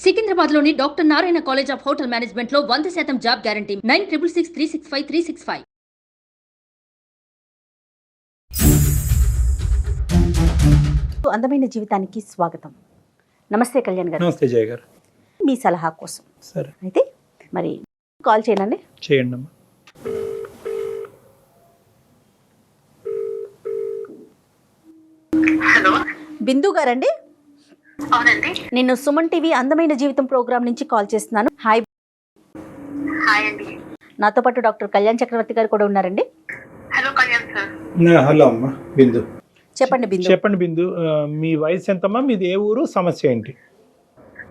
సికింద్రాబాద్లోని doctor Narayana college of hotel మేనేజ్మెంట్లో 100% job guarantee 966365 అందమైన జీవితానికి స్వాగతం. నమస్తే కళ్యాణ్ గారు. నమస్తే జయ గారు. మీ సలహా కోసం సరే అయితే మరి కాల్ చేయండి. చేయండి అమ్మా. హలో, బిందు గారండి, అవునండి. నేను సుమన్ టీవీ అందమైన జీవితం ప్రోగ్రామ్ నుంచి కాల్ చేస్తున్నాను. హాయ్. హాయ్ అండి. నాతో పాటు డాక్టర్ కళ్యాణ్ చక్రవర్తి గారు కూడా ఉన్నారండి. Hello Kalyan sir. హలో అమ్మా బిందు. చెప్పండి బిందు. చెప్పండి బిందు, మీ వయసు ఎంతమ్మా, మీది ఏ ఊరు, సమస్య ఏంటి?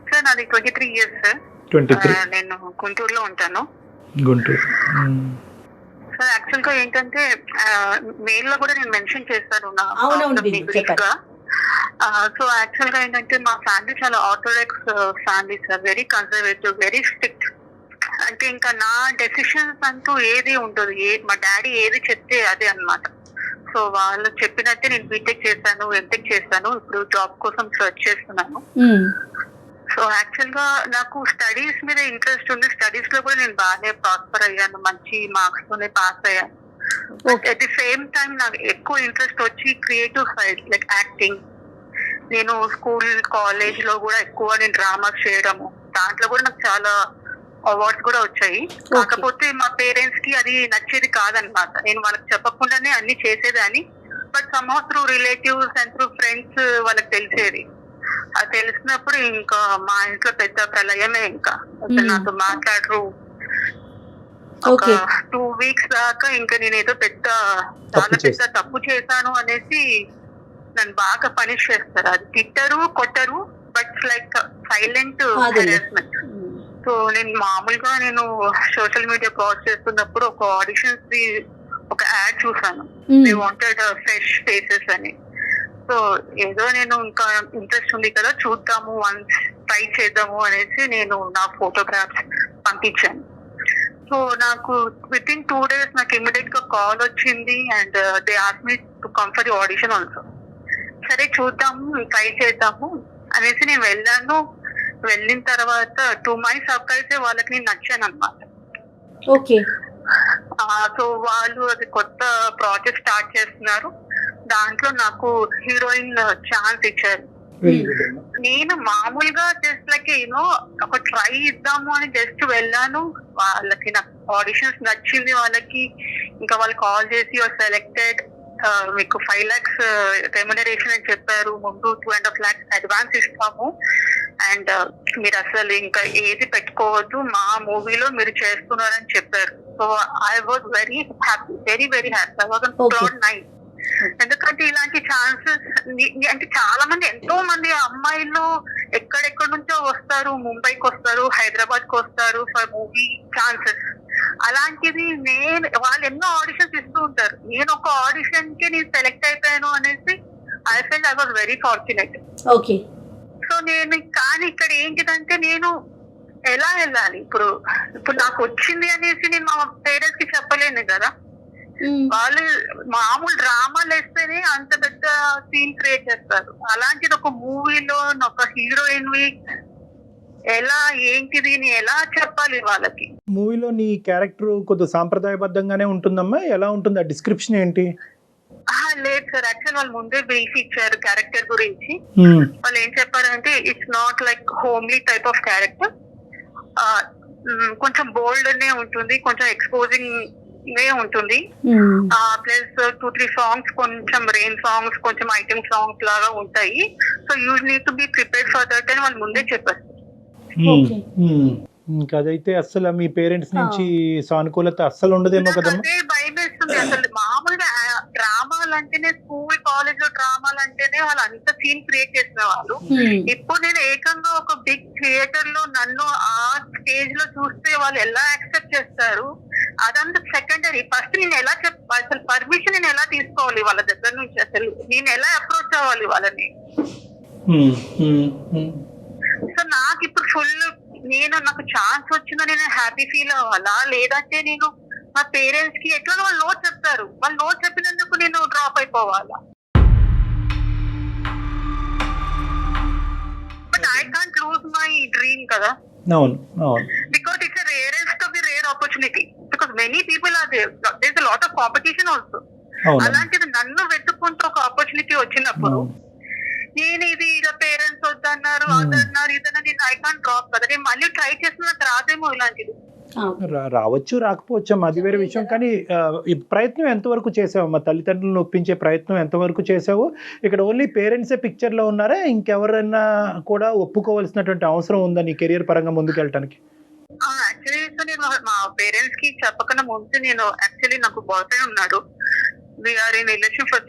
సార్ నాది 23 ఇయర్స్ సార్. 23. నేను గుంటూరులో ఉంటాను గుంటూరు. సార్. యాక్చువల్ గా ఏంటంటే మెయిల్ లో కూడా నేను మెన్షన్ చేస్తాను నా అవునవును problem బిందు, brief గా. చెప్పండి. సో యాక్చువల్ గా ఏంటంటే మా ఫ్యామిలీ చాలా orthodox family sir. Very conservative, very strict. అంటే ఇంకా నా డెసిషన్స్ అంటూ ఏది ఉండదు. మా డాడీ ఏది చెప్తే అదే అన్నమాట. సో వాళ్ళు చెప్పినట్టే నేను బీటెక్ చేశాను, ఎంటెక్ చేశాను. ఇప్పుడు జాబ్ కోసం సర్చ్ చేస్తున్నాను. సో యాక్చువల్ గా నాకు స్టడీస్ మీద ఇంట్రెస్ట్ ఉంది. స్టడీస్ లో కూడా నేను బాగానే ప్రాస్పర్ అయ్యాను, మంచి మార్క్స్ తోనే పాస్ అయ్యాను. అట్ ది సేమ్ టైం నాకు ఎక్కువ ఇంట్రెస్ట్ వచ్చి క్రియేటివ్ సైడ్, లైక్ యాక్టింగ్. నేను స్కూల్ కాలేజ్ లో కూడా ఎక్కువ నేను డ్రామాస్ చేయడము, దాంట్లో కూడా నాకు చాలా అవార్డ్స్ కూడా వచ్చాయి. కాకపోతే మా పేరెంట్స్ కి అది నచ్చేది కాదనమాట. నేను వాళ్ళకి చెప్పకుండానే అన్ని చేసేదాన్ని. But somehow through relatives and through friends వాళ్ళకి తెలిసేది. అది తెలిసినప్పుడు ఇంకా మా ఇంట్లో పెద్ద ప్రళయమే. ఇంకా అసలు నాతో మాట్లాడరు. ఒక 2 వీక్స్ దాకా ఇంకా నేను ఏదో చాలా పెద్ద తప్పు చేశాను అనేసి నన్ను బాగా పనిష్ చేస్తారు. అది తిట్టరు, కొట్టరు, but like silent harassment. So నేను మామూలుగా సోషల్ మీడియా బ్రౌజ్ చేస్తున్నప్పుడు ఒక ఆడిషన్స్ ది ఒక యాడ్ చూసాను. దే వాంటెడ్ ఫ్రెష్ ఫేసెస్ అని. సో ఏదో నేను ఇంకా ఇంట్రెస్ట్ ఉంది కదా, చూద్దాము, వన్స్ ట్రై చేద్దాము అనేసి నేను నా ఫోటోగ్రాఫ్స్ పంపించాను. సో నాకు విత్ ఇన్ 2 days నాకు ఇమీడియట్ గా కాల్ వచ్చింది. And they asked me to come for the audition also. సరే చూద్దాము, ట్రై చేద్దాము అనేసి నేను వెళ్ళాను. వెళ్ళిన తర్వాత టు మై సర్ప్రైజ్ వాళ్ళకి నేను నచ్చాను అనమాట. ఓకే. సో వాళ్ళు అది కొత్త ప్రాజెక్ట్ స్టార్ట్ చేస్తున్నారు. దాంట్లో నాకు హీరోయిన్ ఛాన్స్ ఇచ్చారు. నేను మామూలుగా జస్ట్ లైక్ ఒక ట్రై ఇద్దాము అని జస్ట్ వెళ్ళాను. వాళ్ళకి నాకు ఆడిషన్స్ నచ్చింది వాళ్ళకి. ఇంకా వాళ్ళు కాల్ చేసి సెలెక్టెడ్, మీకు 5 lakhs రెమ్యునరేషన్ అని చెప్పారు. ముందు 2.5 lakhs అడ్వాన్స్ ఇస్తాము, అండ్ మీరు అసలు ఇంకా ఏది పెట్టుకోవద్దు, మా మూవీలో మీరు చేస్తున్నారని చెప్పారు. So I was very happy, very very happy. I was on cloud 9. ఎందుకంటే ఇలాంటి ఛాన్సెస్ అంటే చాలా మంది, ఎంతో మంది అమ్మాయిలు ఎక్కడెక్కడ నుంచో వస్తారు, ముంబైకి వస్తారు, హైదరాబాద్ కి వస్తారు ఫర్ మూవీ ఛాన్సెస్. అలాంటిది వాళ్ళు ఎన్నో ఆడిషన్స్ ఇస్తూ ఉంటారు. నేను ఒక ఆడిషన్ కి నేను సెలెక్ట్ అయిపోయాను అనేసి I felt I was very fortunate. Okay. So కానీ ఇక్కడ ఏంటిదంటే నేను ఎలా వెళ్ళాలి? ఇప్పుడు నాకు వచ్చింది అనేసి నేను మా పేరెంట్స్ కి చెప్పలేను కదా. వాళ్ళు మామూలు డ్రామాలు వేస్తేనే అంత పెద్ద సీన్ క్రియేట్ చేస్తారు. అలాంటిది ఒక మూవీలో ఒక హీరోయిన్ వి ఎలా, ఏంటిది, ఎలా చెప్పాలి వాళ్ళకి? మూవీలో నీ క్యారెక్టర్ కొద్దిగా సాంప్రదాయబద్ధంగానే ఉంటుందమ్మా, ఎలా ఉంటుంది, ఆ డిస్క్రిప్షన్ ఏంటి? లేదు సార్, యాక్చువల్ వాళ్ళు ముందే బ్రీఫ్ ఇచ్చారు క్యారెక్టర్ గురించి. వాళ్ళు ఏం చెప్పారంటే it's not like homely type of character, కొంచెం బోల్డ్ నే ఉంటుంది, కొంచెం ఎక్స్పోజింగ్ నే ఉంటుంది. ప్లస్ 2-3 సాంగ్స్ కొంచెం రెయిన్ సాంగ్స్, కొంచెం ఐటమ్ సాంగ్స్ లాగా ఉంటాయి. So you need to be prepared for that అని వాళ్ళు ముందే చెప్పారు. ఇంకా అదైతే అస్సలు మీ పేరెంట్స్ నుంచి సానుకూలత అస్సలు ఉండదేమో కదమ్మా. అదే భయం వేస్తుంది. అసలు మామూలుగా డ్రామాలు అంటేనే, స్కూల్ కాలేజ్ లో డ్రామాలు అంటేనే వాళ్ళు అంత సీన్ క్రియేట్ చేసిన వాళ్ళు. ఇప్పుడు నేను ఏకంగా ఒక బిగ్ థియేటర్ లో నన్ను ఆ స్టేజ్ లో చూస్తే వాళ్ళు ఎలా యాక్సెప్ట్ చేస్తారు అదంతా సెకండరీ. ఫస్ట్ నేను ఎలా అసలు పర్మిషన్ నేను ఎలా తీసుకోవాలి వాళ్ళ దగ్గర నుంచి, అసలు నేను ఎలా అప్రోచ్ అవ్వాలి వాళ్ళని. సో నాకు ఇప్పుడు ఫుల్ నాకు ఛాన్స్ వచ్చిందని నేను హ్యాపీ ఫీల్ అవ్వాలా, లేదంటే నేను మా పేరెంట్స్ కి ఎట్లా వాళ్ళు నోట్ చెప్తారు, వాళ్ళు నోట్ చెప్పినందుకు నేను డ్రాప్ అయిపోవాలా? But I can't lose my dream కదా, అవును అవును because it's a rarest of the rare opportunity, because many people are there's a lot of competition also. అవును అలాంటిది నన్ను వెతుక్కుంటూ ఒక ఆపర్చునిటీ వచ్చినప్పుడు నేను ఇది ఇక పేరెంట్స్ వద్దన్నారు అదన్నారు ఇదన్నారు, నేను ఐ కాంట్ డ్రాప్ కదా, నేను మళ్ళీ ట్రై చేసిన నాకు రాదేమో ఇలాంటిది. రావచ్చు రాకపోవచ్చు అది వేరే విషయం. కానీ ఈ ప్రయత్నం ఎంతవరకు చేసావు మా తల్లిదండ్రులను ఒప్పించే ప్రయత్నం ఎంతవరకు చేసావు? ఇక్కడ ఓన్లీ పేరెంట్సే పిక్చర్లో ఉన్నారా, ఇంకెవరైనా కూడా ఒప్పుకోవాల్సినటువంటి అవసరం ఉందా నీ కెరియర్ పరంగా ముందుకెళ్ళటానికి? యాక్చువల్లీ నేను మా పేరెంట్స్ కి చెప్పకుండా ముందు నేను యాక్చువల్లీ నాకు బాయ్ ఫ్రెండ్ ఉన్నాడు, we are in relation for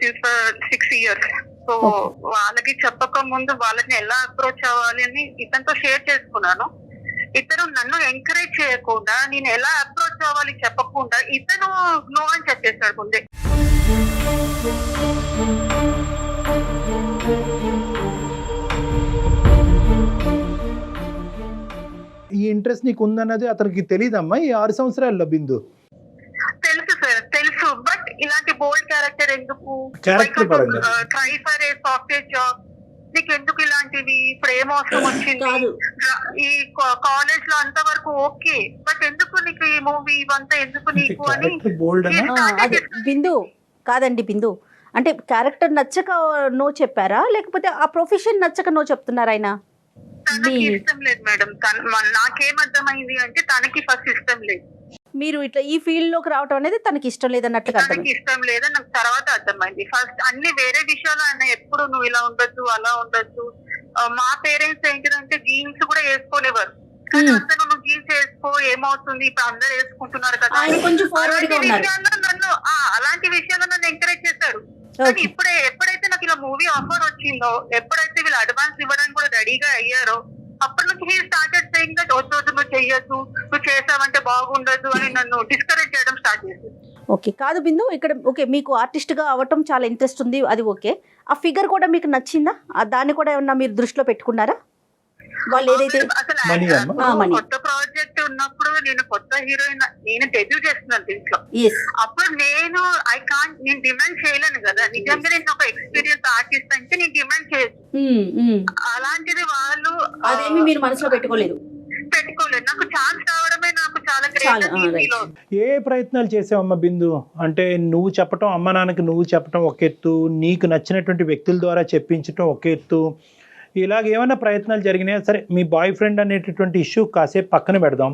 6 years. So వాళ్ళకి చెప్పక ముందు వాళ్ళని ఎలా అప్రోచ్ అవ్వాలి అని ఇతనితో షేర్ చేసుకున్నాను. ఇతను నన్ను ఎంకరేజ్ చేయకుండా నేను ఎలా అప్రోచ్ అవ్వాలి చెప్పకుండా ఇతను నో అని చెప్పేశాడు ముందే. ఈ ఇంట్రెస్ట్ నీకు ఉందన్నది అతనికి తెలియదమ్మా ఈ 6 సంవత్సరాల్లో బిందు? తెలుసు సార్ తెలుసు, బట్ ఇలాంటి బోల్డ్ క్యారెక్టర్ ఎందుకు, క్యారెక్టర్ పరంగా try for a software job, నీకు ఎందుకు ఇలాంటివి, ఇప్పుడు ఏం అవసరం వచ్చింది, ఈ కాలేజ్ లో అంతవరకు ఓకే, బట్ ఎందుకు నీకు ఈ మూవీ ఇవంతా ఎందుకు నీకు అని. బోల్డ్ అదే బిందు కాదండి బిందు, అంటే క్యారెక్టర్ నచ్చక నో చెప్పారా, లేకపోతే ఆ ప్రొఫెషన్ నచ్చక నో చెప్తున్నారా ఆయన? తనకి ఇష్టం లేదు మేడం, నాకేం అర్థమైంది అంటే తనకి ఫస్ట్ ఇష్టం లేదు. మీరు ఇట్లా ఈ ఫీల్డ్ లోకి రావటం అనేది తనకి ఇష్టం లేదన్నట్టుగా అర్థం. తనకి ఇష్టం లేదని నాకు తర్వాత అర్థమైంది. ఫస్ట్ అన్ని వేరే విషయాలు ఆయన ఎప్పుడు నువ్వు ఇలా ఉండొద్దు అలా ఉండొద్దు, మా పేరెంట్స్ ఏంటిదంటే జీన్స్ కూడా వేసుకోలేవారు, కానీ అతను నువ్వు జీన్స్ వేసుకో ఏమవుతుంది ఇప్పుడు అందరు వేసుకుంటున్నారు కదా, అలాంటి విషయాల్లో నన్ను ఎంకరేజ్ చేశాడు. కానీ ఎప్పుడైతే నాకు ఇలా మూవీ ఆఫర్ వచ్చిందో, ఎప్పుడైతే వీళ్ళు అడ్వాన్స్ ఇవ్వడానికి కూడా రెడీగా అయ్యారో, అప్పటి నుంచి హీ స్టార్టెడ్ సేయింగ్ దట్ వద్దు నువ్వు చెయ్యొద్దు, నువ్వు చేసావంటే బాగుండదు అని నన్ను డిస్కరేజ్ చేయడం స్టార్ట్ చేసింది. ఓకే కాదు బిందు, ఇక్కడ ఓకే మీకు ఆర్టిస్ట్ గా అవ్వటం చాలా ఇంట్రెస్ట్ ఉంది, అది ఓకే. ఆ ఫిగర్ కూడా మీకు నచ్చిందా, దాన్ని కూడా ఏమన్నా మీరు దృష్టిలో పెట్టుకున్నారా? వాళ్ళు ఏదైతే కొత్త ప్రాజెక్ట్ ఉన్నప్పుడు నేను కొత్త హీరోయిన్, నేను డెబ్యూ చేస్తున్నాను దీంట్లో, అప్పుడు నేను నేను డిమాండ్ చేయలేను కదా, నిజంగా నేను ఒక ఎక్స్పీరియన్స్ ఆర్టిస్ట్ అంటే నేను డిమాండ్ చేయొచ్చు. అలాంటిది వాళ్ళు అదేమి మీరు మనసులో పెట్టుకోలేదు. నాకు ఛాన్స్ రావడమే నాకు చాలా గ్రేట్. ఏ ప్రయత్నాలు చేసావమ్మా బిందు? అంటే నువ్వు చెప్పటం, అమ్మ నాన్నకి నువ్వు చెప్పటం ఒక ఎత్తు, నీకు నచ్చినటువంటి వ్యక్తుల ద్వారా చెప్పించటం ఒక ఎత్తు, ఇలాగ ఏమైనా ప్రయత్నాలు జరిగినాయా? సరే మీ బాయ్ ఫ్రెండ్ అనేటటువంటి ఇష్యూ కాసేపు పక్కన పెడదాం.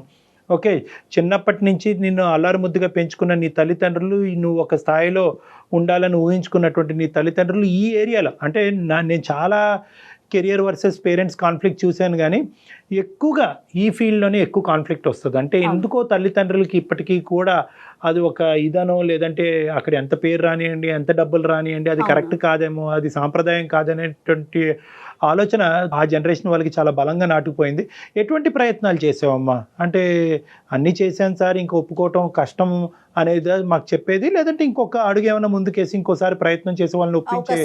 ఓకే, చిన్నప్పటి నుంచి నిన్ను అల్లారు ముద్దుగా పెంచుకున్న నీ తల్లిదండ్రులు, నువ్వు ఒక స్థాయిలో ఉండాలని ఊహించుకున్నటువంటి నీ తల్లిదండ్రులు ఈ ఏరియాలో, అంటే నేను చాలా కెరియర్ వర్సెస్ పేరెంట్స్ కాన్ఫ్లిక్ట్ చూశాను, కానీ ఎక్కువగా ఈ ఫీల్డ్లోనే ఎక్కువ కాన్ఫ్లిక్ట్ వస్తుంది. అంటే ఎందుకో తల్లిదండ్రులకి ఇప్పటికీ కూడా అది ఒక ఇదనో, లేదంటే అక్కడ ఎంత పేరు రానియండి, ఎంత డబ్బులు రానియండి, అది కరెక్ట్ కాదేమో, అది సాంప్రదాయం కాదనేటువంటి ఆలోచన ఆ జనరేషన్ వాళ్ళకి చాలా బలంగా నాటుకుపోయింది. ఎటువంటి ప్రయత్నాలు చేసావమ్మా? అంటే అన్నీ చేశాను సార్, ఇంక ఒప్పుకోవటం కష్టం అనేది మాకు చెప్పేది, లేదంటే ఇంకొక అడుగు ఏమైనా ముందుకేసి ఇంకోసారి ప్రయత్నం చేసే వాళ్ళని ఒప్పించే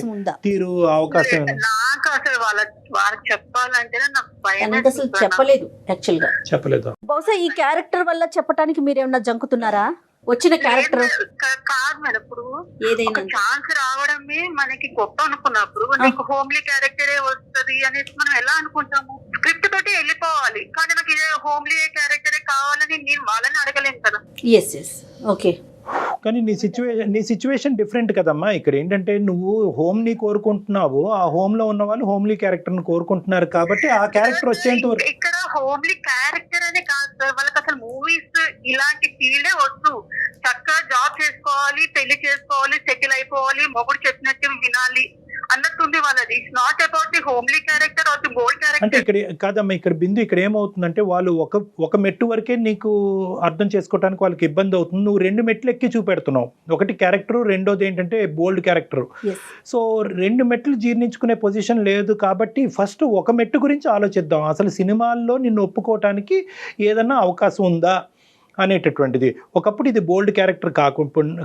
తీరు అవకాశం? నాకు అసలు వాళ్ళకి చెప్పాలంటే నాకు అసలు చెప్పలేదు, యాక్చువల్ గా చెప్పలేదు. బహుశా ఈ క్యారెక్టర్ వల్ల చెప్పడానికి మీరేమన్నా జంకుతున్నారా? వచ్చిన క్యారెక్టర్ కాదు మేడం, ఇప్పుడు ఏదైనా ఛాన్స్ రావడమే మనకి గొప్ప అనుకున్నప్పుడు నీకు హోమ్లీ క్యారెక్టరే వస్తుంది అనేసి మనం ఎలా అనుకుంటాము? స్క్రిప్ట్ తోటి వెళ్ళిపోవాలి, కానీ నాకు ఇదే హోమ్లీ క్యారెక్టరే కావాలని నేను వాళ్ళని అడగలేను కదా. ఓకే, కానీ నీ సిచ్యువేషన్ డిఫరెంట్ కదమ్మా. ఇక్కడ ఏంటంటే నువ్వు హోమ్ని కోరుకుంటున్నావు, ఆ హోమ్ లో ఉన్న వాళ్ళు హోమ్లీ క్యారెక్టర్ ని కోరుకుంటున్నారు, కాబట్టి ఆ క్యారెక్టర్ వచ్చేంత వరకు ఇక్కడ హోమ్లీ క్యారెక్టర్ అనే కాదు సార్, వాళ్ళకి అసలు మూవీస్ ఇలాంటి ఫీల్డే వద్దు, చక్కగా జాబ్ చేసుకోవాలి, పెళ్లి చేసుకోవాలి, సెటిల్ అయిపోవాలి, మొగుడు చెప్పినట్టు వినాలి అన్నట్టుంది వాళ్ళది. It's not about the homely character are the bold character. అంటే ఇక్కడ కాదమ్మా, ఇక్కడ బిందు ఇక్కడ ఏమవుతుందంటే వాళ్ళు ఒక మెట్టు వరకే నీకు అర్థం చేసుకోవడానికి వాళ్ళకి ఇబ్బంది అవుతుంది. నువ్వు 2 మెట్లు ఎక్కి చూపెడుతున్నావు, ఒకటి క్యారెక్టర్, రెండోది ఏంటంటే బోల్డ్ క్యారెక్టర్. సో 2 మెట్లు జీర్ణించుకునే పొజిషన్ లేదు, కాబట్టి ఫస్ట్ ఒక మెట్టు గురించి ఆలోచిద్దాం. అసలు సినిమాల్లో నిన్ను ఒప్పుకోవటానికి ఏదన్నా అవకాశం ఉందా అనేటటువంటిది. ఒకప్పుడు ఇది బోల్డ్ క్యారెక్టర్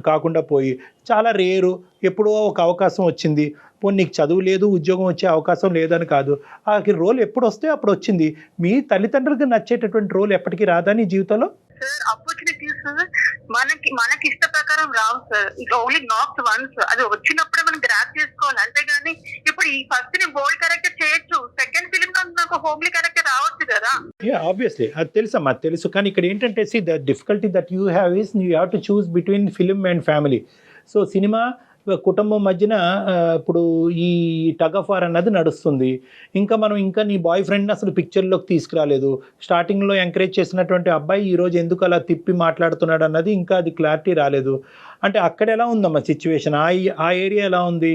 కాకుండా పోయి చాలా రేరు, ఎప్పుడో ఒక అవకాశం వచ్చింది. పోనీ నీకు చదువు లేదు, ఉద్యోగం వచ్చే అవకాశం లేదని కాదు, ఆ రోల్ ఎప్పుడు వస్తే అప్పుడు వచ్చింది. మీ తల్లిదండ్రులకు నచ్చేటటువంటి రోల్ ఎప్పటికీ రాదా నీ జీవితంలో? సార్ ఆపర్చునిటీస్ మనకి ఇష్ట ప్రకారం రావు sir. It only not once. అది వచ్చినప్పుడే మనం గ్రాప్ చేసుకోవాలి. అంతేగాని ఇప్పుడు ఈ ఫస్ట్ ని బోల్డ్ క్యారెక్టర్ చేయొచ్చు, సెకండ్ ఫిలిం లో నాకు హోమ్లీ క్యారెక్టర్ రావచ్చు కదా. ఆబ్వియస్లీ అది తెలుసమ్మా, తెలుసు. కానీ ఇక్కడ ఏంటంటే the difficulty that you have is you have to choose between film and family. So cinema కుటుంబం మధ్యన ఇప్పుడు ఈ టగ్ ఆఫ్ వార్ అన్నది నడుస్తుంది. ఇంకా నీ బాయ్ ఫ్రెండ్ని అసలు పిక్చర్లోకి తీసుకురాలేదు. స్టార్టింగ్లో ఎంకరేజ్ చేసినటువంటి అబ్బాయి ఈరోజు ఎందుకు అలా తిప్పి మాట్లాడుతున్నాడు అన్నది ఇంకా అది క్లారిటీ రాలేదు. అంటే అక్కడ ఎలా ఉందమ్మా సిచ్యువేషన్, ఆ ఏరియా ఎలా ఉంది?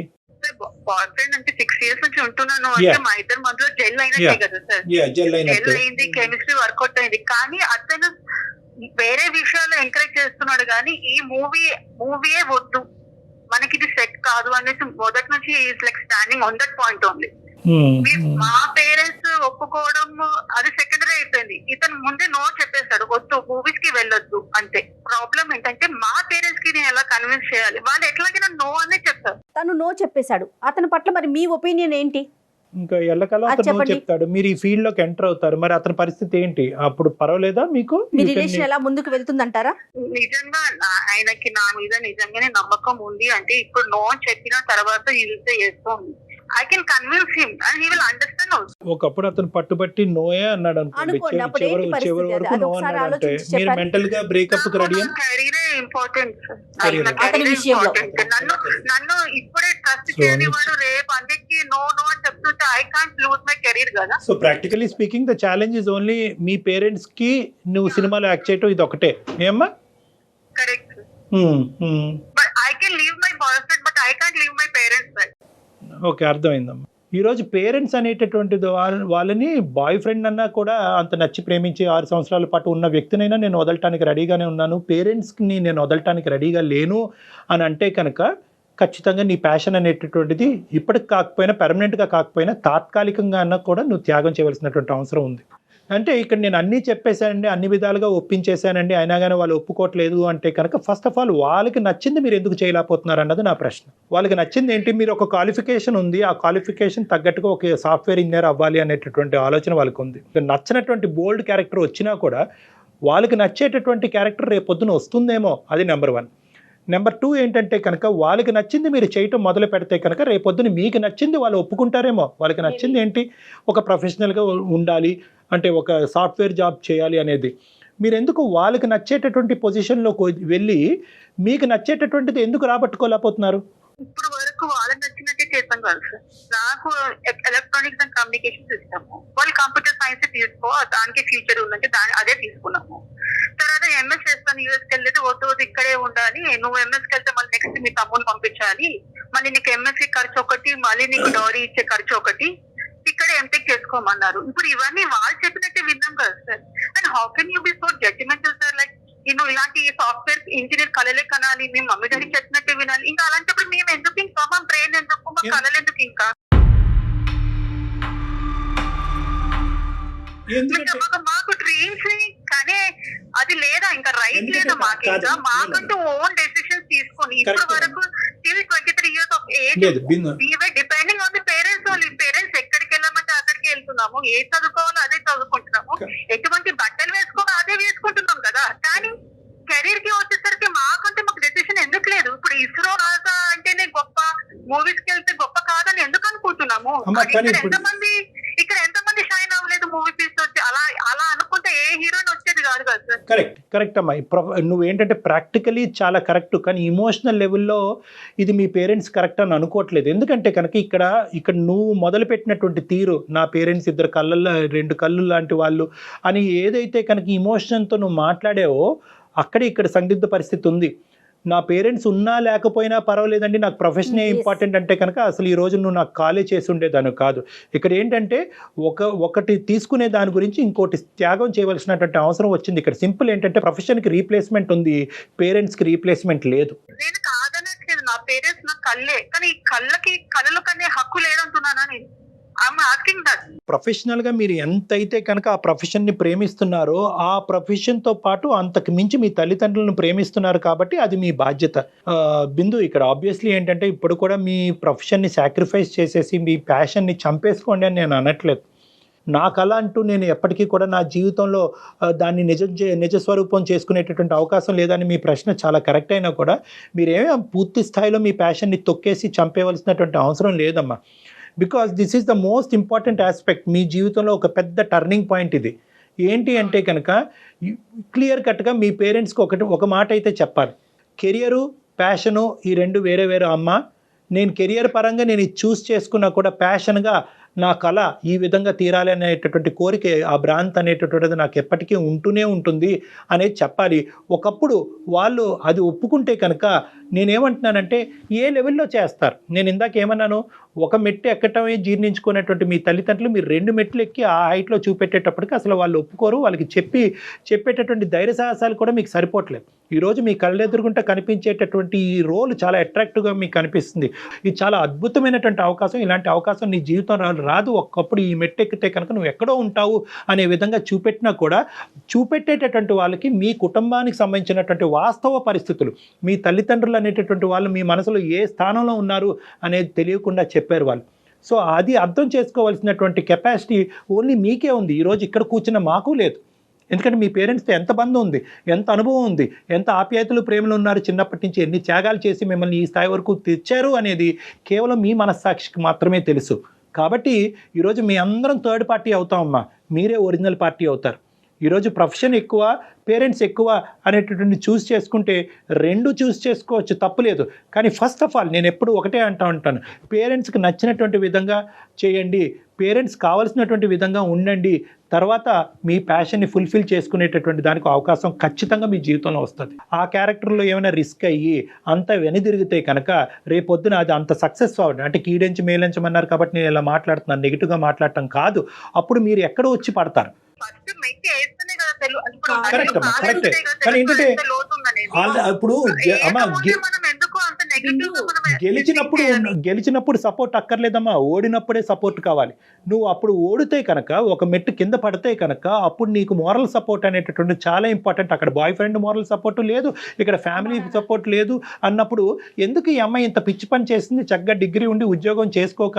బాయ్ ఫ్రెండ్ అంటే 6 years నుంచి ఉంటున్నాను అంటే మా ఇద్దరు మధ్యలో జెల్ అయినట్టే కదా సార్. జెల్ అయింది, కెమిస్ట్రీ వర్కౌట్ అయింది. కానీ అతను వేరే విషయాల్లో ఎంకరేజ్ చేస్తున్నాడు. కానీ ఈ మూవీయే వద్దు, మనకి ఇది సెట్ కాదు అనేసి మొదటి నుంచి is like standing on that point only. మా పేరెంట్స్ ఒప్పుకోవడం అది సెకండరీ అయిపోయింది. ఇతను ముందే నో చెప్పేస్తాడు, వద్దు మూవీస్ కి వెళ్ళొద్దు అంతే. ప్రాబ్లం ఏంటంటే మా పేరెంట్స్ కి నేను ఎలా కన్విన్స్ చేయాలి, వాళ్ళు ఎట్లాగైనా నో అనే చెప్తారు. తను నో చెప్పేశాడు. అతని పట్ల మరి మీ ఒపీనియన్ ఏంటి? ఇంకా ఎల్లకాలం అతను చెప్తాడు, మీరు ఈ ఫీల్డ్ లోకి ఎంటర్ అవుతారు, మరి అతని పరిస్థితి ఏంటి? అప్పుడు పర్వాలేదా మీకు? మీ రిలేషన్ ఎలా ముందుకు వెళ్తుందంటారా? నిజంగా ఆయనకి నా మీద నిజంగానే నమ్మకం ఉంది. అంటే ఇప్పుడు నో చెప్పిన తర్వాత చేస్తుంది. I can convince him and he will understand also. ఒకప్పుడు అతను పట్టుబట్టి నోయే అన్నాడు అనుకోండి, చివరి వరకు నో అన్నాడంటే మీరు మెంటల్ గా బ్రేకప్ కి రెడీ? కెరీరే ఇంపార్టెంట్. నన్ను ఇప్పుడే ట్రస్ట్ చేయని వాడు రేపు అందరికి నో అని చెప్తుంటే I can't lose my career కదా. So practically speaking the challenge is only మీ పేరెంట్స్ కి నువ్వు సినిమాలో యాక్ట్ చేయటం, ఇది ఒకటే ఏమ్మా? Correct. But I can leave my boyfriend but I can't leave my parents. Okay, అర్థమైందమ్మా. ఈరోజు పేరెంట్స్ అనేటటువంటిది వాళ్ళని బాయ్ ఫ్రెండ్ అన్నా కూడా అంత నచ్చి ప్రేమించి 6 సంవత్సరాల పాటు ఉన్న వ్యక్తినైనా నేను వదలటానికి రెడీగానే ఉన్నాను, పేరెంట్స్ని నేను వదలటానికి రెడీగా లేను అని అంటే కనుక ఖచ్చితంగా నీ ప్యాషన్ అనేటటువంటిది ఇప్పటికి కాకపోయినా, పెర్మనెంట్గా కాకపోయినా తాత్కాలికంగా అన్నా కూడా నువ్వు త్యాగం చేయవలసినటువంటి అవసరం ఉంది. అంటే ఇక్కడ నేను అన్నీ చెప్పేశానండి, అన్ని విధాలుగా ఒప్పించేశానండి, అయినా కానీ వాళ్ళు ఒప్పుకోవట్లేదు అంటే కనుక ఫస్ట్ ఆఫ్ ఆల్ వాళ్ళకి నచ్చింది మీరు ఎందుకు చేయలేకపోతున్నారు అన్నది నా ప్రశ్న. వాళ్ళకి నచ్చింది ఏంటి? మీరు ఒక క్వాలిఫికేషన్ ఉంది, ఆ క్వాలిఫికేషన్ తగ్గట్టుగా ఒక సాఫ్ట్వేర్ ఇంజనీర్ అవ్వాలి అనేటటువంటి ఆలోచన వాళ్ళకి ఉంది. నచ్చినటువంటి బోల్డ్ క్యారెక్టర్ వచ్చినా కూడా వాళ్ళకి నచ్చేటటువంటి క్యారెక్టర్ రేపొద్దున వస్తుందేమో, అది నెంబర్ 1. నెంబర్ 2 ఏంటంటే కనుక వాళ్ళకి నచ్చింది మీరు చేయటం మొదలు పెడితే కనుక రేపొద్దున మీకు నచ్చింది వాళ్ళు ఒప్పుకుంటారేమో. వాళ్ళకి నచ్చింది ఏంటి? ఒక ప్రొఫెషనల్గా ఉండాలి అంటే ఒక సాఫ్ట్వేర్ జాబ్ చేయాలి అనేది. మీరు ఎందుకు వాళ్ళకి నచ్చేటటువంటి పొజిషన్లోకి వెళ్ళి మీకు నచ్చేటటువంటిది ఎందుకు రాబట్టుకోలేకపోతున్నారు? ఇప్పుడు వరకు వాళ్ళకి నచ్చినట్టే చేస్తాం కదా సార్. నాకు ఎలక్ట్రానిక్స్ అండ్ కమ్యూనికేషన్ సిస్టమ్, వాళ్ళు కంప్యూటర్ సైన్స్ తీసుకో, దానికి ఫ్యూచర్ ఉందంటే అదే తీసుకున్నాము. తర్వాత ఎంఎస్ చేస్తాను, యూఎస్కి వెళ్ళేది వద్దు ఇక్కడే ఉండాలి, నువ్వు ఎంఎస్కి వెళ్తే మళ్ళీ నెక్స్ట్ మీ తమ్ముని పంపించాలి, మళ్ళీ నీకు ఎంఎస్సి ఖర్చు ఒకటి, మళ్ళీ నీకు డౌరీ ఇచ్చే ఖర్చు ఒకటి, ఇక్కడ ఎంటెక్ చేసుకోమన్నారు. ఇప్పుడు ఇవన్నీ వాళ్ళు చెప్పినట్టే విన్నాం కదా sir. And how can you be so judgemental sir? Like నువ్వు ఇలాంటి సాఫ్ట్వేర్ ఇంజనీర్ కళలే కనాలి, మేము మమ్మీ డాడీ చెప్పినట్టే వినాలి. ఇంకా అలాంటప్పుడు మేము ఎందుకు, ఇంకా మా బ్రెయిన్ ఎందుకు, మా కళలు ఎందుకు? ఇంకా మాకు డ్రీమ్స్ కానీ అది లేదా, ఇంకా రైట్ లేదా మాకు, ఇంకా మాకంటూ ఓన్ డెసిషన్స్ తీసుకొని ఇప్పటి వరకు till 23 years of age we were depending on the parents. వాళ్ళు పేరెంట్స్ ఎక్కడికి వెళ్ళామంటే అక్కడికి వెళ్తున్నాము, ఏ చదువుకోవాలో అదే చదువుకుంటున్నాము, ఎటువంటి బట్టలు వేసుకోవాలో అదే వేసుకుంటున్నాం కదా. కానీ కెరీర్ కి వచ్చేసరికి మాకంటే మాకు డెసిషన్ ఎందుకు లేదు? ఇప్పుడు ఇస్రో నాసా అంటేనే గొప్ప, మూవీస్ కి వెళ్తే గొప్ప కాదని ఎందుకు అనుకుంటున్నాము? ఇక్కడ ఎంతమంది షైన్ అవ్వలేదు మూవీ పీస్ వచ్చి, అలా అనుకుంటే ఏ హీరోయిన్ వచ్చేది కాదు కదా సార్. కరెక్ట్ అమ్మా. నువ్వు ఏంటంటే ప్రాక్టికలీ చాలా కరెక్ట్, కానీ ఇమోషనల్ లెవెల్లో ఇది మీ పేరెంట్స్ కరెక్ట్ అని అనుకోవట్లేదు. ఎందుకంటే కనుక ఇక్కడ నువ్వు మొదలుపెట్టినటువంటి తీరు, నా పేరెంట్స్ 2 కళ్ళు లాంటి వాళ్ళు అని ఏదైతే కనుక ఇమోషన్తో నువ్వు మాట్లాడావో అక్కడే ఇక్కడ సందిగ్ధ పరిస్థితి ఉంది. నా పేరెంట్స్ ఉన్నా లేకపోయినా పర్వాలేదండి, నాకు ప్రొఫెషనే ఇంపార్టెంట్ అంటే కనుక అసలు ఈ రోజు నువ్వు నాకు కాలేజ్ చేసి ఉండేదాన్ని కాదు. ఇక్కడ ఏంటంటే ఒకటి తీసుకునే దాని గురించి ఇంకోటి త్యాగం చేయవలసినటువంటి అవసరం వచ్చింది. ఇక్కడ సింపుల్ ఏంటంటే ప్రొఫెషన్కి రీప్లేస్మెంట్ ఉంది, పేరెంట్స్కి రీప్లేస్మెంట్ లేదు. నేను కాదనట్లేదు, నా పేరెంట్స్ నా కళ్ళే, కానీ కళ్ళలు కనే హక్కు లేదంటున్నానా నేను. ప్రొఫెషనల్గా మీరు ఎంతైతే కనుక ఆ ప్రొఫెషన్ని ప్రేమిస్తున్నారో ఆ ప్రొఫెషన్తో పాటు అంతకు మించి మీ తల్లిదండ్రులను ప్రేమిస్తున్నారు కాబట్టి అది మీ బాధ్యత. బిందు, ఇక్కడ ఆబ్వియస్లీ ఏంటంటే ఇప్పుడు కూడా మీ ప్రొఫెషన్ని సాక్రిఫైస్ చేసేసి మీ ప్యాషన్ని చంపేసుకోండి అని నేను అనట్లేదు. నా కళ అంటూ నేను ఎప్పటికీ కూడా నా జీవితంలో దాన్ని నిజ స్వరూపం చేసుకునేటటువంటి అవకాశం లేదని మీ ప్రశ్న చాలా కరెక్ట్ అయినా కూడా మీరేమీ పూర్తి స్థాయిలో మీ ప్యాషన్ని తొక్కేసి చంపేవలసినటువంటి అవసరం లేదమ్మా. Because this is the most important aspect. మీ జీవితంలో ఒక పెద్ద టర్నింగ్ పాయింట్ ఇది. ఏంటి అంటే కనుక క్లియర్ కట్గా మీ పేరెంట్స్కి ఒక మాట అయితే చెప్పాలి, కెరియరు ప్యాషను ఈ రెండు వేరే వేరే అమ్మ. నేను కెరియర్ పరంగా నేను ఇది చూస్ చేసుకున్నా కూడా ప్యాషన్గా నా కళ ఈ విధంగా తీరాలి అనేటటువంటి కోరిక, ఆ భ్రాంతి అనేటటువంటిది నాకు ఎప్పటికీ ఉంటూనే ఉంటుంది అనేది చెప్పాలి. ఒకప్పుడు వాళ్ళు అది ఒప్పుకుంటే కనుక నేనేమంటున్నానంటే ఏ లెవెల్లో చేస్తారు. నేను ఇందాక ఏమన్నాను, ఒక మెట్టు ఎక్కటమే జీర్ణించుకునేటువంటి మీ తల్లిదండ్రులు మీరు 2 మెట్లు ఎక్కి ఆ హైట్లో చూపెట్టేటప్పటికి అసలు వాళ్ళు ఒప్పుకోరు. వాళ్ళకి చెప్పేటటువంటి ధైర్య సాహసాలు కూడా మీకు సరిపోవట్లేదు. ఈరోజు మీ కళ్ళెదురుగుంట కనిపించేటటువంటి ఈ రోల్ చాలా అట్రాక్టివ్గా మీకు కనిపిస్తుంది. ఇది చాలా అద్భుతమైనటువంటి అవకాశం. ఇలాంటి అవకాశం నీ జీవితం రాదు. ఒకప్పుడు ఈ మెట్టు ఎక్కితే కనుక నువ్వు ఎక్కడో ఉంటావు అనే విధంగా చూపెట్టినా కూడా చూపెట్టేటటువంటి వాళ్ళకి మీ కుటుంబానికి సంబంధించినటువంటి వాస్తవ పరిస్థితులు, మీ తల్లిదండ్రులు అనేటటువంటి వాళ్ళు మీ మనసులో ఏ స్థానంలో ఉన్నారు అనేది తెలియకుండా చెప్పారు వాళ్ళు. సో అది అర్థం చేసుకోవాల్సినటువంటి కెపాసిటీ ఓన్లీ మీకే ఉంది. ఈరోజు ఇక్కడ కూర్చున్న మాకు లేదు. ఎందుకంటే మీ పేరెంట్స్తో ఎంత బంధం ఉంది, ఎంత అనుభవం ఉంది, ఎంత ఆప్యాయతలు ప్రేమలు ఉన్నారు, చిన్నప్పటి నుంచి ఎన్ని త్యాగాలు చేసి మిమ్మల్ని ఈ స్థాయి వరకు తెచ్చారు అనేది కేవలం మీ మనస్సాక్షికి మాత్రమే తెలుసు. కాబట్టి ఈరోజు మీ అందరం థర్డ్ పార్టీ అవుతామమ్మా, మీరే ఒరిజినల్ పార్టీ అవుతారు. ఈరోజు ప్రొఫెషన్ ఎక్కువ, పేరెంట్స్ ఎక్కువ అనేటటువంటి చూస్ చేసుకుంటే 2 చూస్ చేసుకోవచ్చు, తప్పులేదు. కానీ ఫస్ట్ ఆఫ్ ఆల్ నేను ఎప్పుడు ఒకటే ఉంటాను, పేరెంట్స్కి నచ్చినటువంటి విధంగా చేయండి, పేరెంట్స్ కావాల్సినటువంటి విధంగా ఉండండి. తర్వాత మీ ప్యాషన్ని ఫుల్ఫిల్ చేసుకునేటటువంటి దానికి అవకాశం ఖచ్చితంగా మీ జీవితంలో వస్తుంది. ఆ క్యారెక్టర్లో ఏమైనా రిస్క్ అయ్యి అంత వెనుదిరిగితే కనుక రేపొద్దున అది అంత సక్సెస్ అవ్వడం అంటే కీడెంచి మేలించమన్నారు కాబట్టి నేను ఇలా మాట్లాడుతున్నాను, నెగిటివ్గా మాట్లాడటం కాదు. అప్పుడు మీరు ఎక్కడో వచ్చి పడతారు. కరెక్ట్ అమ్మా, కరెక్టే. కానీ ఏంటంటే ఇప్పుడు గెలిచినప్పుడు సపోర్ట్ అక్కర్లేదమ్మా, ఓడినప్పుడే సపోర్ట్ కావాలి. నువ్వు అప్పుడు ఓడితే కనుక, ఒక మెట్టు కింద పడితే కనుక అప్పుడు నీకు మోరల్ సపోర్ట్ అనేటటువంటి చాలా ఇంపార్టెంట్. అక్కడ బాయ్ ఫ్రెండ్ మోరల్ సపోర్ట్ లేదు, ఇక్కడ ఫ్యామిలీ సపోర్ట్ లేదు అన్నప్పుడు ఎందుకు ఈ అమ్మాయి ఇంత పిచ్చి పని చేసింది, చక్కగా డిగ్రీ ఉండి ఉద్యోగం చేసుకోక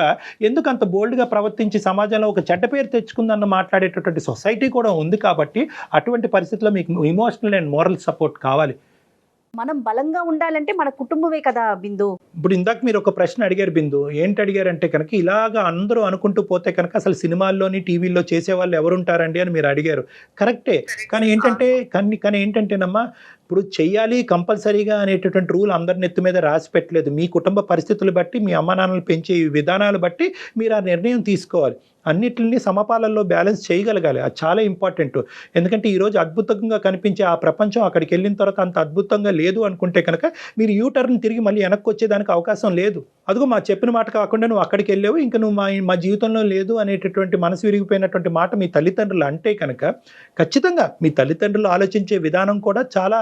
ఎందుకు అంత బోల్డ్గా ప్రవర్తించి సమాజంలో ఒక చెడ్డ పేరు తెచ్చుకుందన్న మాట్లాడేటటువంటి సొసైటీ కూడా ఉంది. కాబట్టి అటువంటి పరిస్థితుల్లో మీకు ఇమోషనల్ అండ్ మోరల్ సపోర్ట్ కావాలి. మనం బలంగా ఉండాలంటే మన కుటుంబమే కదా బిందు. ఇప్పుడు ఇందాక మీరు ఒక ప్రశ్న అడిగారు బిందు, ఏంటి అడిగారంటే కనుక ఇలాగా అందరూ అనుకుంటూ పోతే కనుక అసలు సినిమాల్లోని టీవీల్లో చేసేవాళ్ళు ఎవరుంటారండి అని మీరు అడిగారు. కరెక్టే. కానీ ఏంటంటేనమ్మా, ఇప్పుడు చెయ్యాలి కంపల్సరీగా అనేటటువంటి రూల్ అందరి నెత్తి మీద రాసి పెట్టలేదు. మీ కుటుంబ పరిస్థితులు బట్టి, మీ అమ్మ నాన్నలు పెంచే విధానాలు బట్టి మీరు ఆ నిర్ణయం తీసుకోవాలి. అన్నిటిని సమపాలల్లో బ్యాలెన్స్ చేయగలగాలి. అది చాలా ఇంపార్టెంట్. ఎందుకంటే ఈరోజు అద్భుతంగా కనిపించే ఆ ప్రపంచం అక్కడికి వెళ్ళిన తర్వాత అంత అద్భుతంగా లేదు అనుకుంటే కనుక మీరు యూటర్న్ తిరిగి మళ్ళీ వెనక్కి వచ్చేదానికి అవకాశం లేదు. అదిగో మా చెప్పిన మాట కాకుండా నువ్వు అక్కడికి వెళ్ళావు, ఇంకా నువ్వు మా జీవితంలో లేదు అనేటటువంటి మనసు విరిగిపోయినటువంటి మాట మీ తల్లిదండ్రులు అంటే కనుక ఖచ్చితంగా మీ తల్లిదండ్రులు ఆలోచించే విధానం కూడా చాలా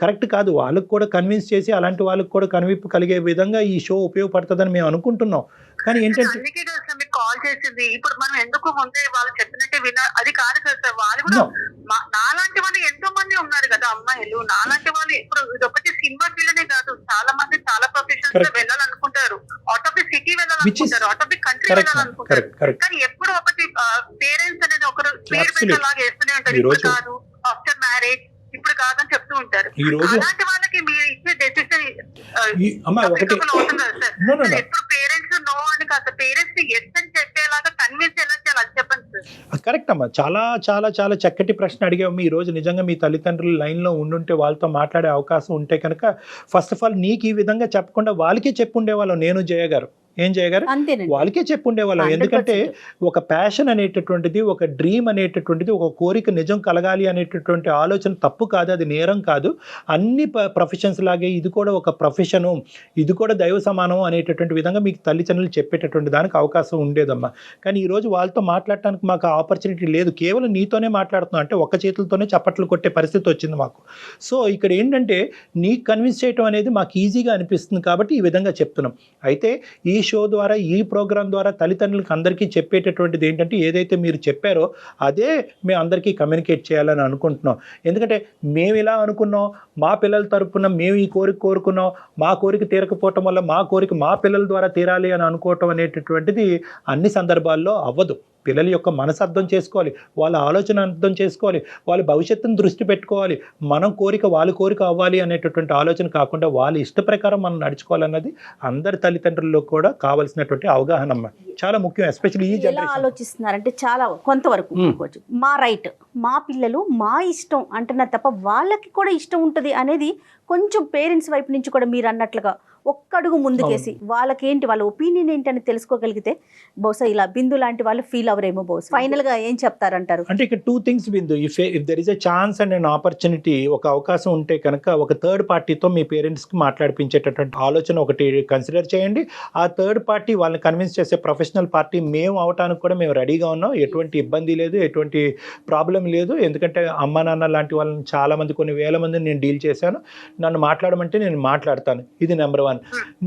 కరెక్ట్ కాదు. వాళ్ళకు కూడా కన్విన్స్ చేసి అలాంటి వాళ్ళకి కూడా కనువిప్పు కలిగే విధంగా ఈ షో ఉపయోగపడుతుందని మేము అనుకుంటున్నాం. కానీ ఏంటంటే కాల్ చేసింది ఇప్పుడు మనం ఎందుకు ముందే వాళ్ళు చెప్పినట్టే అది కాదు కదా సార్. వాళ్ళు కూడా నాలాంటి వాళ్ళు ఎంతో మంది ఉన్నారు కదా అమ్మాయిలు, నాలాంటి వాళ్ళు. ఇప్పుడు ఇదొకటి సినిమా ఫీల్డ్ కాదు, చాలా మంది చాలా ప్రొఫెషన్స్ లో వెళ్ళాలనుకుంటారు, అవుట్ ఆఫ్ ది సిటీ వెళ్ళాలనుకుంటారు, అవుట్ ఆఫ్ ది కంట్రీ వెళ్ళాలనుకుంటారు. కానీ ఎప్పుడు ఒకటి పేరెంట్స్ అనేది ఒకరు పేరు పెట్టేలాగా వేస్తూనే ఉంటారు. ఇప్పుడు కాదు, ఆఫ్టర్ మ్యారేజ్, ఇప్పుడు కాదని చెప్తూ ఉంటారు. అలాంటి వాళ్ళకి మీరు ఇచ్చే డెసిషన్ ఎప్పుడు పేరెంట్స్ నో అని కాదు, పేరెంట్స్ ని ఎస్ అని చెప్పేలాగా కన్విన్స్ ఎలా చేయాలి అది చెప్పండి సార్. కరెక్ట్ అమ్మా, చాలా చాలా చాలా చక్కటి ప్రశ్న అడిగాము. ఈ రోజు నిజంగా మీ తల్లిదండ్రులు లైన్లో ఉండుంటే, వాళ్ళతో మాట్లాడే అవకాశం ఉంటే కనుక ఫస్ట్ ఆఫ్ ఆల్ నీకు ఈ విధంగా చెప్పకుండా వాళ్ళకే చెప్పుండేవాళ్ళం. నేను జయ గారు ఏం చేయగారు వాళ్ళకే చెప్పుండేవాళ్ళం. ఎందుకంటే ఒక ప్యాషన్ అనేటటువంటిది, ఒక డ్రీమ్ అనేటటువంటిది, ఒక కోరిక నిజం కలగాలి అనేటటువంటి ఆలోచన తప్పు కాదు, అది నేరం కాదు. అన్ని ప్రొఫెషన్స్ లాగే ఇది కూడా ఒక ప్రొఫెషను, ఇది కూడా దైవ సమానం అనేటటువంటి విధంగా మీకు తల్లిదండ్రులు చెప్పేటటువంటి దానికి అవకాశం ఉండేదమ్మా. కానీ ఈరోజు వాళ్ళతో మాట్లాడటానికి మాకు ఆపర్చునిటీ లేదు. కేవలం నీతోనే మాట్లాడుతున్నాం అంటే ఒక్క చేతులతోనే చప్పట్లు కొట్టే పరిస్థితి వచ్చింది మాకు. సో ఇక్కడ ఏంటంటే నీకు కన్విన్స్ చేయడం అనేది మాకు ఈజీగా అనిపిస్తుంది కాబట్టి ఈ విధంగా చెప్తున్నాం. అయితే ఈ షో ద్వారా, ఈ ప్రోగ్రాం ద్వారా తల్లిదండ్రులకు అందరికీ చెప్పేటటువంటిది ఏంటంటే ఏదైతే మీరు చెప్పారో అదే మేము అందరికీ కమ్యూనికేట్ చేయాలని అనుకుంటున్నాం. ఎందుకంటే మేము ఇలా అనుకున్నాం, మా పిల్లల తరపున మేము ఈ కోరిక కోరుకున్నాం, మా కోరిక తీరకపోవటం వల్ల మా కోరిక మా పిల్లల ద్వారా తీరాలి అని అనుకోవటం అనేటటువంటిది అన్ని సందర్భాల్లో అవ్వదు. పిల్లల యొక్క మనసు అర్థం చేసుకోవాలి, వాళ్ళ ఆలోచన అర్థం చేసుకోవాలి, వాళ్ళ భవిష్యత్తును దృష్టి పెట్టుకోవాలి. మనం కోరిక వాళ్ళ కోరిక అవ్వాలి అనేటటువంటి ఆలోచన కాకుండా వాళ్ళ ఇష్ట ప్రకారం మనం నడుచుకోవాలన్నది అందరి తల్లిదండ్రుల్లో కూడా కావాల్సినటువంటి అవగాహన అమ్మ. చాలా ముఖ్యం, ఎస్పెషల్లీ ఈ ఎలా జనరేషన్. ఆలోచిస్తున్నారంటే చాలా కొంతవరకు అనుకోవచ్చు. మా రైట్, మా పిల్లలు మా ఇష్టం అంటున్నారు తప్ప వాళ్ళకి కూడా ఇష్టం ఉంటుంది అనేది కొంచెం పేరెంట్స్ వైపు నుంచి కూడా మీరు అన్నట్లుగా ఒక్కడుగు ముందుకేసి వాళ్ళకేంటి వాళ్ళ ఒపీనియన్ ఏంటని తెలుసుకోగలిగితే బహుశా ఇలా బిందు లాంటి వాళ్ళు ఫీల్ అవరేమో. బహుశా ఫైనల్ గా ఏం చెప్తారంటారు? అంటే ఇక్కడ 2 things Bindu. If there is a chance and an opportunity, ఒక అవకాశం ఉంటే కనుక ఒక థర్డ్ పార్టీతో మీ పేరెంట్స్కి మాట్లాడిపించేటటువంటి ఆలోచన ఒకటి కన్సిడర్ చేయండి. ఆ థర్డ్ పార్టీ వాళ్ళని కన్విన్స్ చేసే ప్రొఫెషనల్ పార్టీ మేము అవటానికి కూడా మేము రెడీగా ఉన్నాం. ఎటువంటి ఇబ్బంది లేదు, ఎటువంటి ప్రాబ్లం లేదు. ఎందుకంటే అమ్మ నాన్న లాంటి వాళ్ళని చాలామంది, కొన్ని వేల మందిని నేను డీల్ చేశాను. నన్ను మాట్లాడమంటే నేను మాట్లాడతాను. ఇది నెంబర్ 1.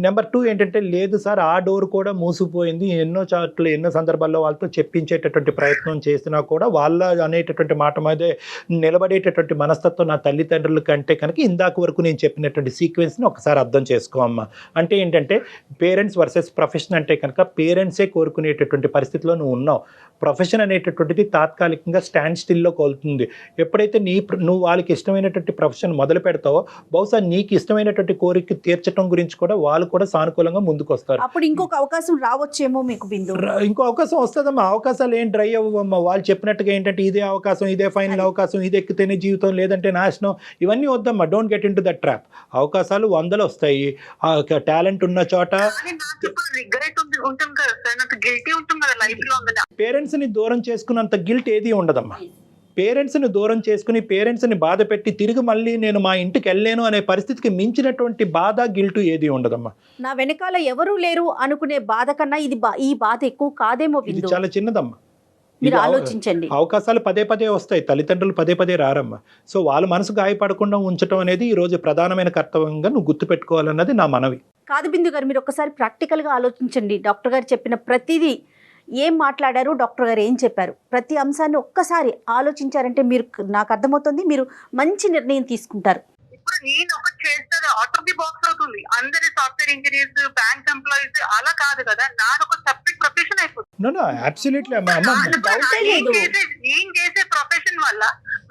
నెంబర్ 2 ఏంటంటే, లేదు సార్ ఆ డోర్ కూడా మూసిపోయింది, ఎన్నో చాట్లు ఎన్నో సందర్భాల్లో వాళ్ళతో చెప్పించేటటువంటి ప్రయత్నం చేసినా కూడా వాళ్ళ అనేటటువంటి మాట మీదే నిలబడేటటువంటి మనస్తత్వం నా తల్లిదండ్రుల కంటే కనుక ఇందాక వరకు నేను చెప్పినటువంటి సీక్వెన్స్ని ఒకసారి అర్థం చేసుకో అమ్మ. అంటే ఏంటంటే పేరెంట్స్ వర్సెస్ ప్రొఫెషన్ అంటే కనుక పేరెంట్సే కోరుకునేటటువంటి పరిస్థితిలో నువ్వు ఉన్నావు. ప్రొఫెషన్ అనేటటువంటిది తాత్కాలికంగా స్టాండ్ స్టిల్లో కోలుతుంది. ఎప్పుడైతే నువ్వు వాళ్ళకి ఇష్టమైనటువంటి ప్రొఫెషన్ మొదలు పెడతావో బహుశా నీకు ఇష్టమైనటువంటి కోరిక తీర్చడం గురించి కూడా వాళ్ళు కూడా సానుకూలంగా ముందుకు వస్తారు. అప్పుడు ఇంకొక అవకాశం రావచ్చేమో మీకు బిందు. ఇంకో అవకాశం వస్తుందమ్మా. అవకాశాలు ఏం డ్రై అవ్వమ్మా. వాళ్ళు చెప్పినట్టుగా ఏంటంటే ఇదే అవకాశం, ఇదే ఫైనల్ అవకాశం, ఇది ఎక్కితేనే జీవితం లేదంటే నాశనం, ఇవన్నీ వద్దమ్మా. Don't get in to that trap. అవకాశాలు 100 వస్తాయి. టాలెంట్ ఉన్న చోట పేరెంట్స్ని దూరం చేసుకున్నంత గిల్ట్ ఏది ఉండదమ్మా. పేరెంట్స్ని దూరం చేసుకుని పేరెంట్స్ని బాధ పెట్టి తిరిగి మళ్ళీ నేను మా ఇంటికి వెళ్ళలేను అనే పరిస్థితికి మించినటువంటి బాధ గిల్టు ఏది ఉండదమ్మా. నా వెనకాల ఎవరూ లేరు అనుకునే బాధ కన్నా ఈ బాధ ఎక్కువ కాదేమో ఇది బిందు. చాలా చిన్నదమ్మా. మీరు ఆలోచించండి. అవకాశాలు పదే వస్తాయి, తల్లిదండ్రులు పదే రారమ్మా. సో వాళ్ళ మనసు గాయపడకుండా ఉంచడం అనేది ఈ రోజు ప్రధానమైన కర్తవ్యంగా నువ్వు గుర్తుపెట్టుకోవాలన్నది నా మనవి. కాదు బిందు గారు, మీరు ఒక్కసారి ప్రాక్టికల్గా ఆలోచించండి. డాక్టర్ గారు చెప్పిన ప్రతిదీ ఏం మాట్లాడారు, డాక్టర్ గారు ఏం చెప్పారు, ప్రతి అంశాన్ని ఒక్కసారి ఆలోచించారంటే మీరు, నాకు అర్థమవుతుంది, మీరు మంచి నిర్ణయం తీసుకుంటారు. ఇప్పుడు నేను ఒకటి చేస్తే అవుట్ ఆఫ్ ది బాక్స్ అవుతుంది. అందరి సాఫ్ట్వేర్ ఇంజనీర్స్, బ్యాంక్ ఎంప్లాయీస్ అలా కాదు కదా, నాది ఒక సెపరేట్ ప్రొఫెషన్ అయిపోతుంది. నేను చేసే ప్రొఫెషన్ వల్ల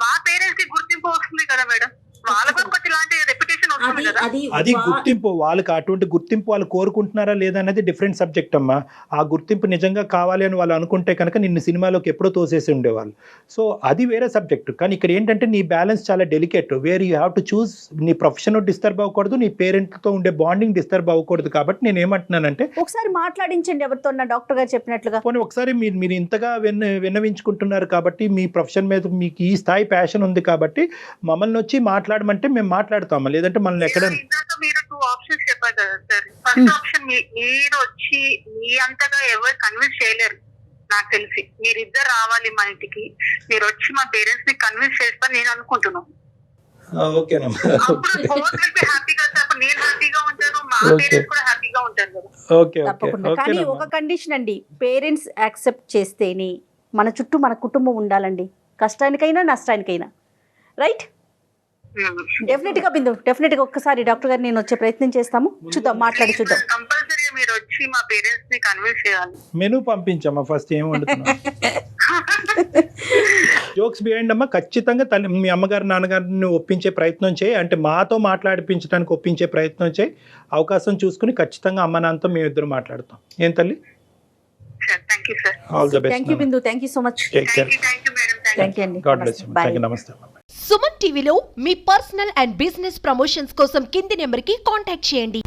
మా పేరెంట్స్ కి గుర్తింపు వస్తుంది కదా మేడం. వాళ్ళకు ఒకటి ఇలాంటి రెప్యుటేషన్ వస్తుంది కదా. అది గుర్తింపు, వాళ్ళకి అటువంటి గుర్తింపు వాళ్ళు కోరుకుంటున్నారా లేదా అనేది డిఫరెంట్ సబ్జెక్ట్ అమ్మా. ఆ గుర్తింపు నిజంగా కావాలి అని వాళ్ళు అనుకుంటే కనుక నిన్ను సినిమాలోకి ఎప్పుడో తోసేసి ఉండేవాళ్ళు. సో అది వేరే సబ్జెక్ట్. కానీ ఇక్కడ ఏంటంటే నీ బ్యాలెన్స్ చాలా delicate. Where you have to choose. నీ ప్రొఫెషన్ డిస్టర్బ్ అవ్వకూడదు, నీ పేరెంట్తో ఉండే బాండింగ్ డిస్టర్బ్ అవ్వకూడదు. కాబట్టి నేను ఏమంటున్నానంటే ఒకసారి మాట్లాడించండి ఎవరితో, డాక్టర్ గారు చెప్పినట్లుగా. పోనీ ఒకసారి మీరు ఇంతగా విన్నవించుకుంటున్నారు కాబట్టి, మీ ప్రొఫెషన్ మీద మీకు ఈ స్థాయి ప్యాషన్ ఉంది కాబట్టి మమ్మల్ని వచ్చి మాట్లాడమంటే మేము మాట్లాడతాము. లేదంటే మనల్ని ఎక్కడ మీరు 2 ఆప్షన్స్ చెప్పారు కదా సార్. ఫస్ట్ ఆప్షన్ మీరు వచ్చి మీ అంతగా ఎవరు కన్విన్స్ చేయలేరు నాకు తెలిసి. మీరిద్దరు రావాలి మా ఇంటికి, మీరు వచ్చి మా పేరెంట్స్ ని కన్విన్స్ చేస్తాను నేను అనుకుంటున్నాను. ఓకేనమ్మా. నేను హ్యాపీగా ఉంటాను, మా పేరెంట్స్ కూడా హ్యాపీగా ఉంటారు కదా. తప్పకుండా. కానీ ఒక కండిషన్ అండి, పేరెంట్స్ యాక్సెప్ట్ చేస్తేనే మన చుట్టూ మన కుటుంబం ఉండాలండి, కష్టానికైనా నష్టానికైనా. రైట్? డెఫినెట్ గా బిందు, డెఫినెట్ గా ఒక్కసారి డాక్టర్ గారు నేను వచ్చే ప్రయత్నం చేస్తాము, చూద్దాం, మాట్లాడి చూద్దాం. కంపల్సరీగా మీరు వచ్చి మా పేరెంట్స్ ని కన్విన్స్ చేయాలి. మెనూ పంపించమ్మా ఫస్ట్. ఏం వండుతున్నా జోక్స్ బిహైండ్ అమ్మా. ఖచ్చితంగా మీ అమ్మగారు నాన్నగారిని ఒప్పించే ప్రయత్నం చేయి. అంటే మాతో మాట్లాడిపించడానికి ఒప్పించే ప్రయత్నం చేయి. అవకాశం చూసుకుని ఖచ్చితంగా అమ్మ నాన్నతో మేము ఇద్దరు మాట్లాడతాం. ఏం తల్లి? Thank you sir. All the best. Thank you Bindu, thank you so much. Take care. Thank you madam. Thank you అండి. God bless you. థాంక్యూ. నమస్తే. సుమన్ టీవీలో మీ పర్సనల్ అండ్ బిజినెస్ ప్రమోషన్స్ కోసం కింది నెంబర్కి కాంటాక్ట్ చేయండి.